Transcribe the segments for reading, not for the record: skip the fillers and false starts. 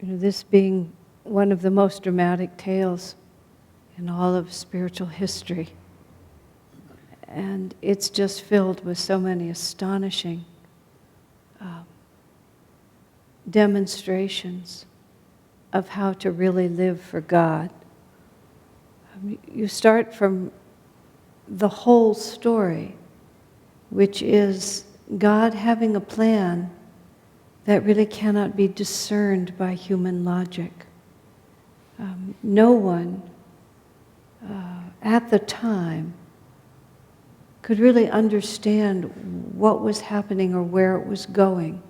This being one of the most dramatic tales in all of spiritual history. And it's just filled with so many astonishing demonstrations of how to really live for God. You start from the whole story, which is God having a plan that really cannot be discerned by human logic. No one at the time could really understand what was happening or where it was going.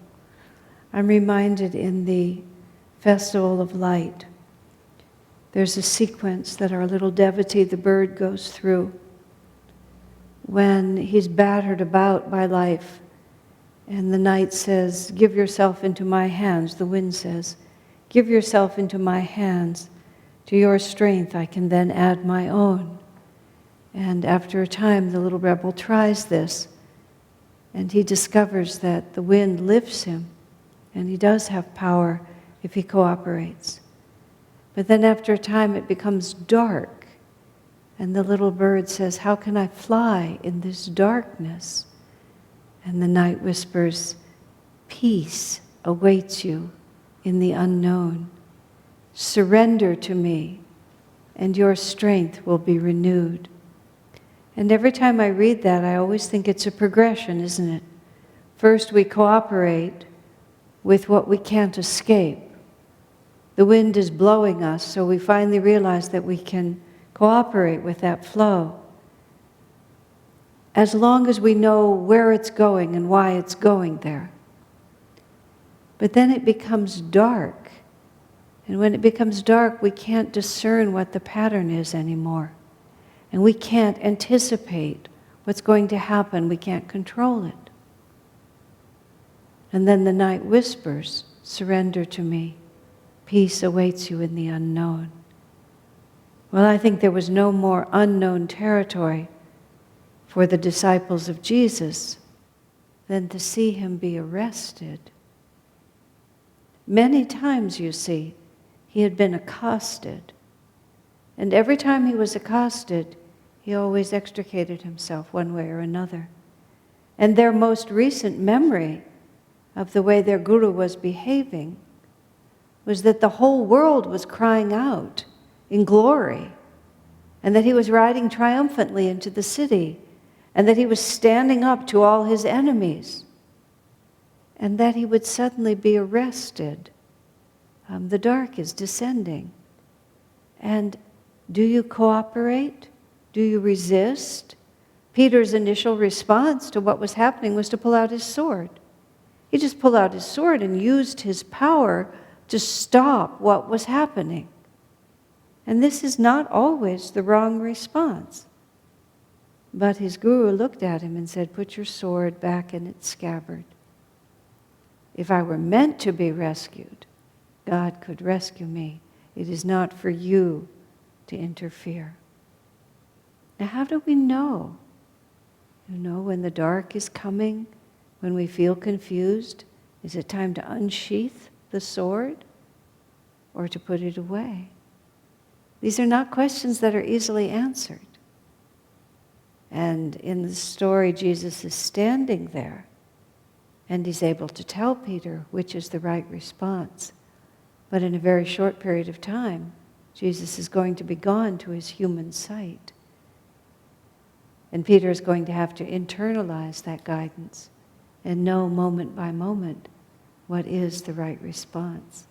I'm reminded in the Festival of Light, there's a sequence that our little devotee, the bird, goes through when he's battered about by life. And the night says, "Give yourself into my hands." The wind says, "Give yourself into my hands. To your strength I can then add my own." And after a time, the little rebel tries this, and he discovers that the wind lifts him, and he does have power if he cooperates. But then after a time, it becomes dark, and the little bird says, "How can I fly in this darkness?" And the night whispers, "Peace awaits you in the unknown. Surrender to me, and your strength will be renewed." And every time I read that, I always think it's a progression, isn't it? First, we cooperate with what we can't escape. The wind is blowing us, so we finally realize that we can cooperate with that flow. As long as we know where it's going and why it's going there. But then it becomes dark. And when it becomes dark, we can't discern what the pattern is anymore. And we can't anticipate what's going to happen. We can't control it. And then the night whispers, "Surrender to me. Peace awaits you in the unknown." Well, I think there was no more unknown territory for the disciples of Jesus than to see him be arrested. Many times, you see, he had been accosted. And every time he was accosted, he always extricated himself one way or another. And their most recent memory of the way their guru was behaving was that the whole world was crying out in glory, and that he was riding triumphantly into the city, and that he was standing up to all his enemies, and that he would suddenly be arrested. The dark is descending. And do you cooperate? Do you resist? Peter's initial response to what was happening was to pull out his sword. He just pulled out his sword and used his power to stop what was happening. And this is not always the wrong response. But his guru looked at him and said, "Put your sword back in its scabbard. If I were meant to be rescued, God could rescue me. It is not for you to interfere." Now, how do we know? When the dark is coming, when we feel confused, is it time to unsheath the sword or to put it away? These are not questions that are easily answered. And in the story, Jesus is standing there, and he's able to tell Peter which is the right response. But in a very short period of time, Jesus is going to be gone to his human sight. And Peter is going to have to internalize that guidance and know moment by moment what is the right response.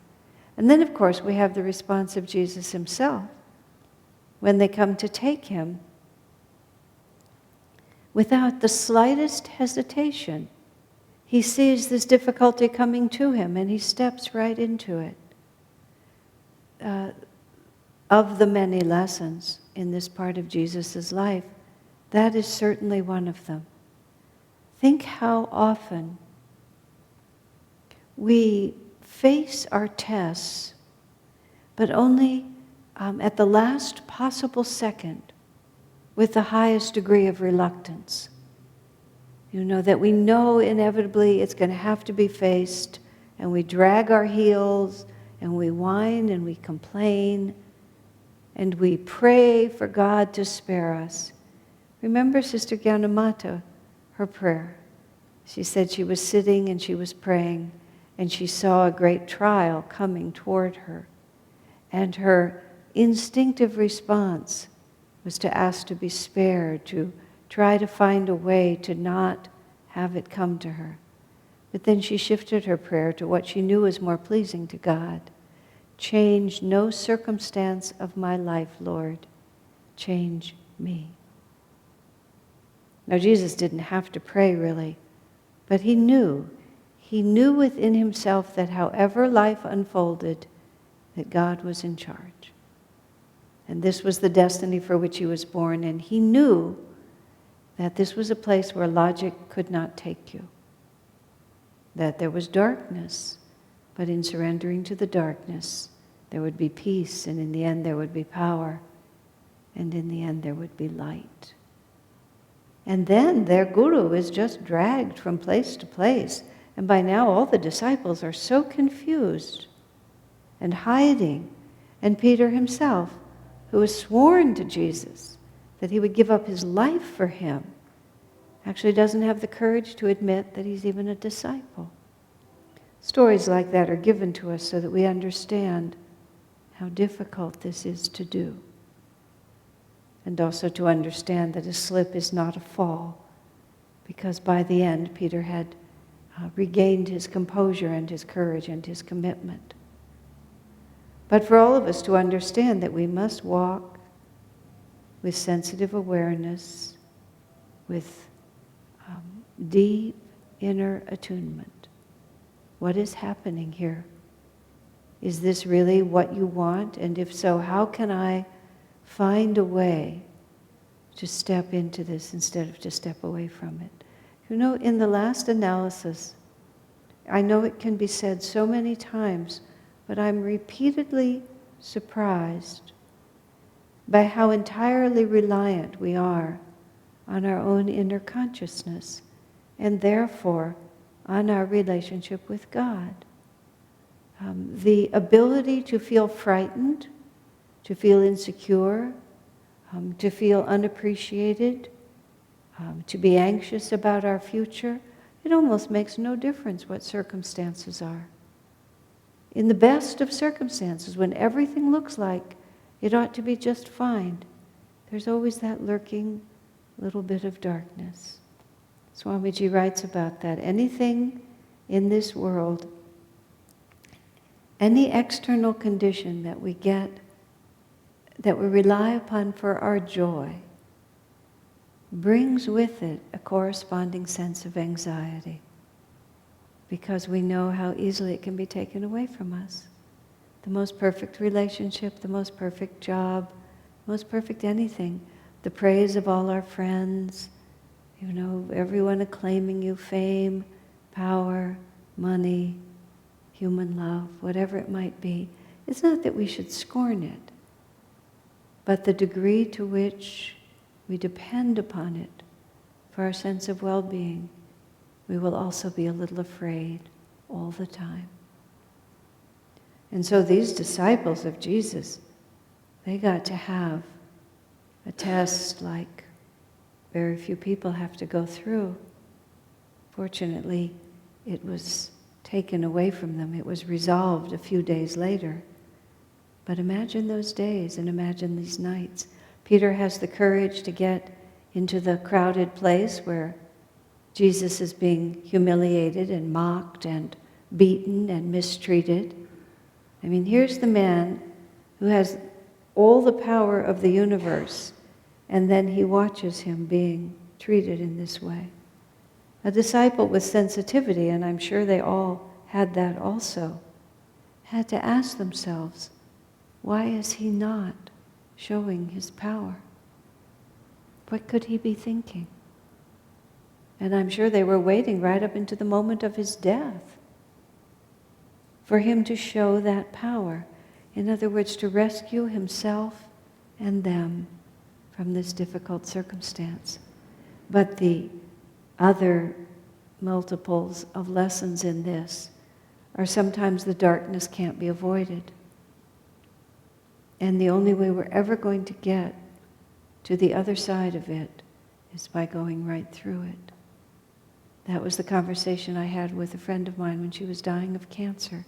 And then, of course, we have the response of Jesus himself. When they come to take him, without the slightest hesitation, he sees this difficulty coming to him and he steps right into it. Of the many lessons in this part of Jesus' life, that is certainly one of them. Think how often we face our tests, but only at the last possible second with the highest degree of reluctance. That we know inevitably it's going to have to be faced, and we drag our heels, and we whine and we complain and we pray for God to spare us. Remember Sister Gyanamata, her prayer. She said she was sitting and she was praying and she saw a great trial coming toward her. And her instinctive response was to ask to be spared, to try to find a way to not have it come to her. But then she shifted her prayer to what she knew was more pleasing to God. Change no circumstance of my life, Lord. Change me. Now, Jesus didn't have to pray, really, but he knew. He knew within himself that however life unfolded, that God was in charge. And this was the destiny for which he was born, and he knew that this was a place where logic could not take you. That there was darkness, but in surrendering to the darkness, there would be peace, and in the end there would be power, and in the end there would be light. And then their guru is just dragged from place to place, and by now all the disciples are so confused and hiding, and Peter himself, who was sworn to Jesus that he would give up his life for him, actually doesn't have the courage to admit that he's even a disciple. Stories like that are given to us so that we understand how difficult this is to do. And also to understand that a slip is not a fall, because by the end Peter had regained his composure and his courage and his commitment. But for all of us to understand that we must walk with sensitive awareness, with deep inner attunement. What is happening here? Is this really what you want? And if so, how can I find a way to step into this instead of to step away from it? You know, in the last analysis, I know it can be said so many times, but I'm repeatedly surprised by how entirely reliant we are on our own inner consciousness, and therefore on our relationship with God. The ability to feel frightened, to feel insecure, to feel unappreciated, to be anxious about our future, it almost makes no difference what circumstances are. In the best of circumstances, when everything looks like it ought to be just fine, there's always that lurking little bit of darkness. Swamiji writes about that. Anything in this world, any external condition that we get, that we rely upon for our joy, brings with it a corresponding sense of anxiety, because we know how easily it can be taken away from us. The most perfect relationship, the most perfect job, most perfect anything, the praise of all our friends, you know, everyone acclaiming you, fame, power, money, human love, whatever it might be. It's not that we should scorn it, but the degree to which we depend upon it for our sense of well-being, we will also be a little afraid all the time. And so these disciples of Jesus, they got to have a test like very few people have to go through. Fortunately, it was taken away from them. It was resolved a few days later. But imagine those days and imagine these nights. Peter has the courage to get into the crowded place where Jesus is being humiliated and mocked and beaten and mistreated. I mean, here's the man who has all the power of the universe, and then he watches him being treated in this way. A disciple with sensitivity, and I'm sure they all had that also, had to ask themselves, why is he not showing his power? What could he be thinking? And I'm sure they were waiting right up into the moment of his death for him to show that power. In other words, to rescue himself and them from this difficult circumstance. But the other multiples of lessons in this or sometimes the darkness can't be avoided. And the only way we're ever going to get to the other side of it is by going right through it. That was the conversation I had with a friend of mine when she was dying of cancer,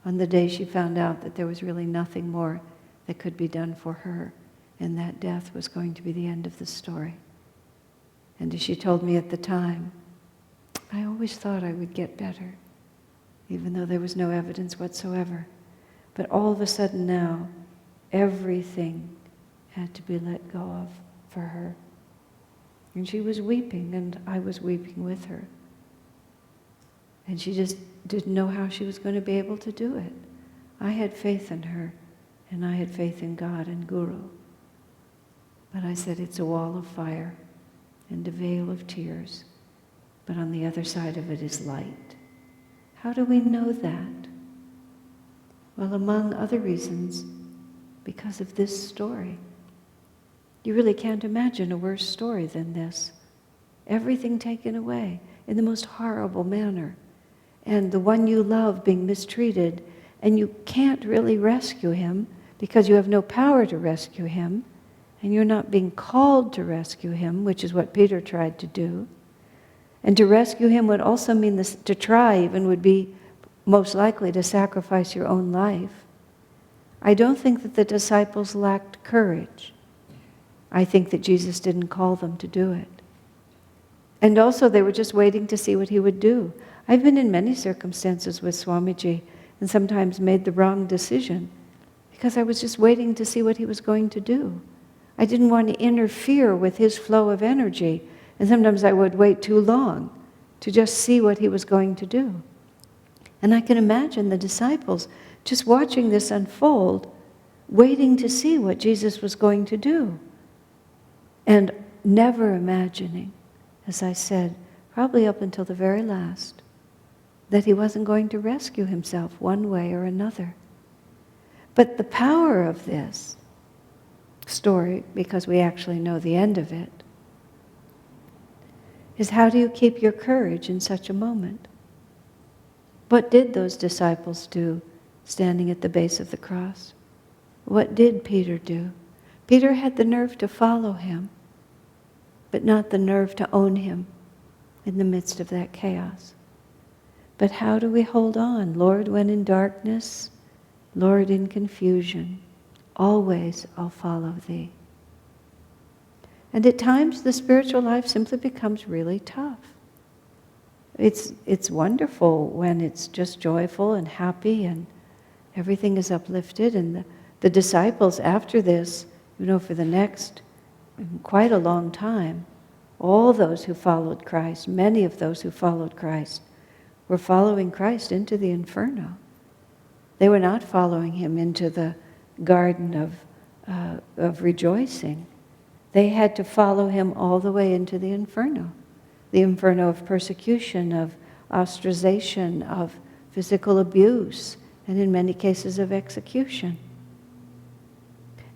on the day she found out that there was really nothing more that could be done for her, and that death was going to be the end of the story. And as she told me at the time, I always thought I would get better, even though there was no evidence whatsoever. But all of a sudden now, everything had to be let go of for her. And she was weeping, and I was weeping with her. And she just didn't know how she was going to be able to do it. I had faith in her, and I had faith in God and Guru. But I said, it's a wall of fire and a veil of tears, but on the other side of it is light. How do we know that? Well, among other reasons, because of this story. You really can't imagine a worse story than this. Everything taken away in the most horrible manner. And the one you love being mistreated, and you can't really rescue him because you have no power to rescue him, and you're not being called to rescue him, which is what Peter tried to do. And to rescue him would also mean this, to try even would be most likely to sacrifice your own life. I don't think that the disciples lacked courage. I think that Jesus didn't call them to do it. And also they were just waiting to see what he would do. I've been in many circumstances with Swamiji and sometimes made the wrong decision because I was just waiting to see what he was going to do. I didn't want to interfere with his flow of energy, and sometimes I would wait too long to just see what he was going to do. And I can imagine the disciples just watching this unfold, waiting to see what Jesus was going to do. And never imagining, as I said, probably up until the very last, that he wasn't going to rescue himself one way or another. But the power of this story, because we actually know the end of it, is how do you keep your courage in such a moment? What did those disciples do standing at the base of the cross? What did Peter do? Peter had the nerve to follow him, but not the nerve to own him in the midst of that chaos. But how do we hold on? Lord, when in darkness, Lord, in confusion, always I'll follow thee. And at times the spiritual life simply becomes really tough. It's wonderful when it's just joyful and happy and everything is uplifted. And the disciples after this, for the next quite a long time, all those who followed Christ, many of those who followed Christ, were following Christ into the inferno. They were not following him into the garden of rejoicing. They had to follow him all the way into the inferno of persecution, of ostracization, of physical abuse, and in many cases of execution.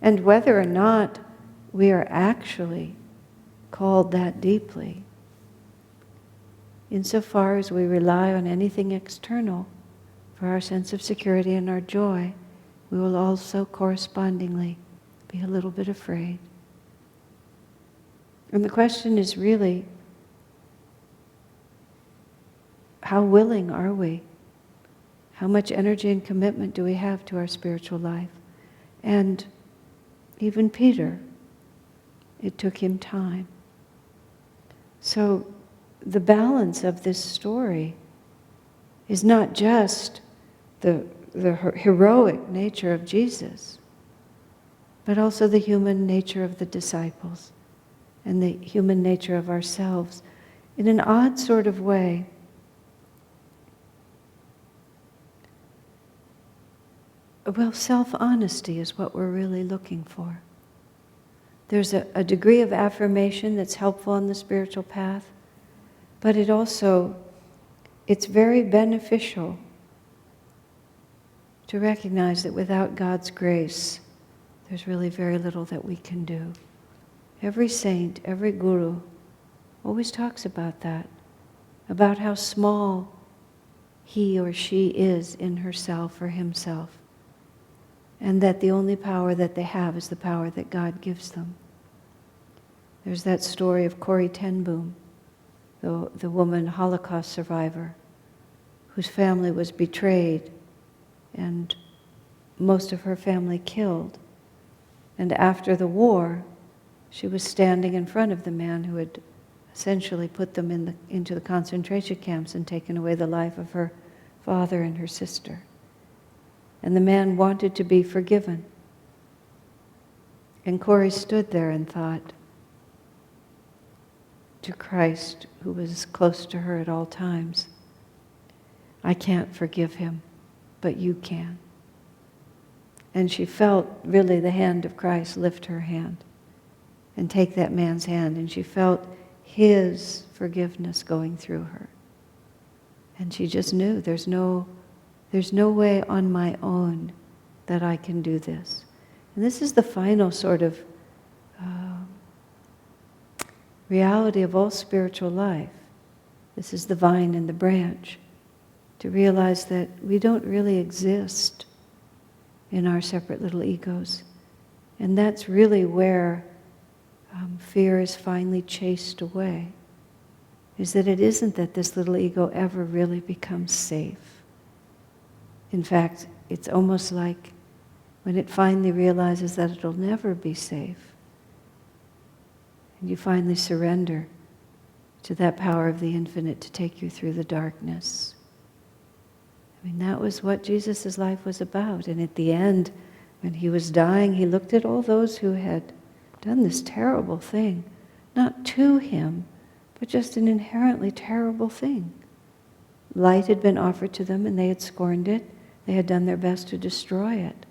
And whether or not we are actually called that deeply, insofar as we rely on anything external for our sense of security and our joy, we will also correspondingly be a little bit afraid. And the question is really, how willing are we? How much energy and commitment do we have to our spiritual life? And even Peter, it took him time. So the balance of this story is not just the heroic nature of Jesus, but also the human nature of the disciples and the human nature of ourselves. In an odd sort of way, self-honesty is what we're really looking for. There's a degree of affirmation that's helpful on the spiritual path, but it's very beneficial to recognize that without God's grace, there's really very little that we can do. Every saint, every guru always talks about that, about how small he or she is in herself or himself, and that the only power that they have is the power that God gives them. There's that story of Corrie ten Boom, the woman Holocaust survivor, whose family was betrayed and most of her family killed. And after the war, she was standing in front of the man who had essentially put them into the concentration camps and taken away the life of her father and her sister. And the man wanted to be forgiven. And Corrie stood there and thought to Christ, who was close to her at all times, I can't forgive him, but you can. And she felt really the hand of Christ lift her hand and take that man's hand, and she felt his forgiveness going through her. And she just knew there's no way on my own that I can do this. And this is the final sort of reality of all spiritual life. This is the vine and the branch. To realize that we don't really exist in our separate little egos. And that's really where fear is finally chased away, is that it isn't that this little ego ever really becomes safe. In fact, it's almost like when it finally realizes that it'll never be safe, and you finally surrender to that power of the infinite to take you through the darkness. I mean, that was what Jesus' life was about. And at the end, when he was dying, he looked at all those who had done this terrible thing, not to him, but just an inherently terrible thing. Light had been offered to them and they had scorned it. They had done their best to destroy it.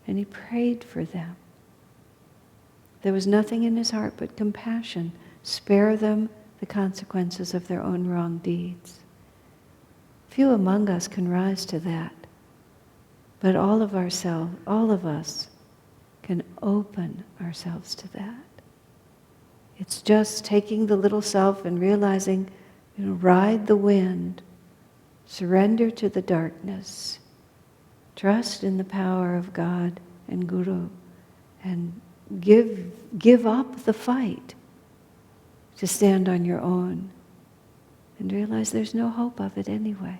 And he prayed for them. There was nothing in his heart but compassion. Spare them the consequences of their own wrong deeds. Few among us can rise to that. But all of us can open ourselves to that. It's just taking the little self and realizing, ride the wind, surrender to the darkness, trust in the power of God and Guru, and give up the fight to stand on your own and realize there's no hope of it anyway.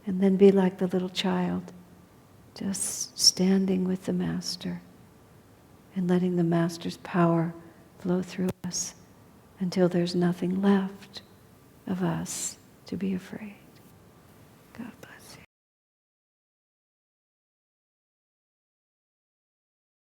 And then be like the little child, just standing with the Master and letting the Master's power flow through us until there's nothing left of us to be afraid. God.